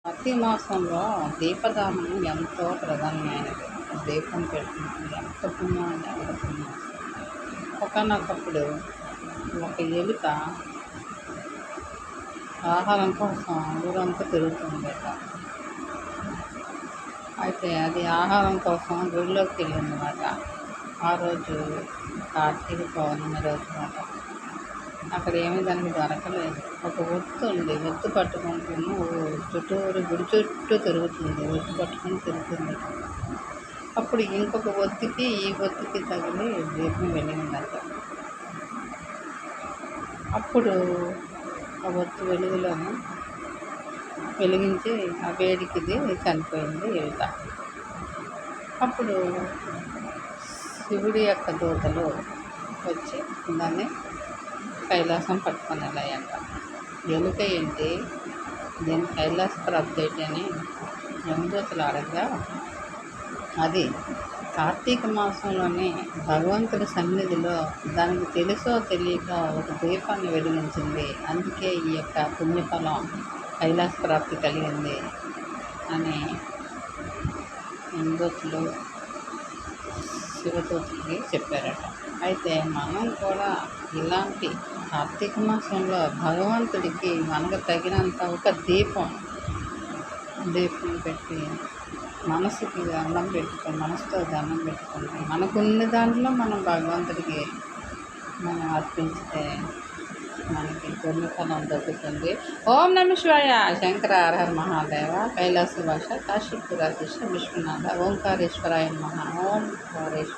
ప్రతి మాసంలో దీపదానం ఎంతో ప్రధానమైనది. దీపం పెట్టినప్పుడు ఎంత పుణ్యం అంటే అంత పుణ్యం. ఒకానొకప్పుడు ఒక ఎలుక ఆహారం కోసం ఊరంతా తిరుగుతుందట. అయితే అది ఆహారం కోసం గుడిలోకి వెళ్ళిందన్నమాట. ఆ రోజు కార్తీక పౌర్ణమి రోజు మాట. అక్కడ ఏమీ దానికి దొరకలేదు. ఒక ఒత్తు ఉంది. ఒత్తు పట్టుకుంటూ చుట్టూరు గుడి చుట్టూ తిరుగుతుంది. ఒత్తు పట్టుకుని తిరుగుతుంది. అప్పుడు ఇంకొక ఒత్తికి ఈ ఒత్తికి తగిలి దీపం వెలిగిందట. అప్పుడు ఆ ఒత్తు వెలుగులోనే వెలిగించి ఆ వేడికిది చనిపోయింది ఎలుక. అప్పుడు శివుడి యొక్క దూతలు వచ్చి దాన్ని కైలాసం పట్టుకొని వెళ్ళాయంట. ఎలుక ఏంటి, దీన్ని కైలాస ప్రాప్తి ఏంటి అని యమదూతలు అడగగా, అది కార్తీక మాసంలోనే భగవంతుడి సన్నిధిలో దానికి తెలుసో తెలియక ఒక దీపాన్ని వెలిగించింది, అందుకే ఈ యొక్క పుణ్యఫలం కైలాస ప్రాప్తి కలిగింది అని యమదూతలు శివదూతలకి చెప్పారట. అయితే మనం కూడా ఇలాంటి కార్తీక మాసంలో భగవంతుడికి మనకు తగినంత ఒక దీపం పెట్టి మనసుకి దండం పెట్టుకొని, మనసుతో దండం పెట్టుకొని మనకున్న దాంట్లో మనం భగవంతుడికి మనం అర్పించితే మనకి పుణ్యఫలం దొరుకుతుంది. ఓం నమ శివాయ. శంకర హర హర మహాదేవ. కైలాస భాష కాశీపురాధీశ విశ్వనాథ. ఓంకారేశ్వరాయ నమః. ఓంకారేశ్వర.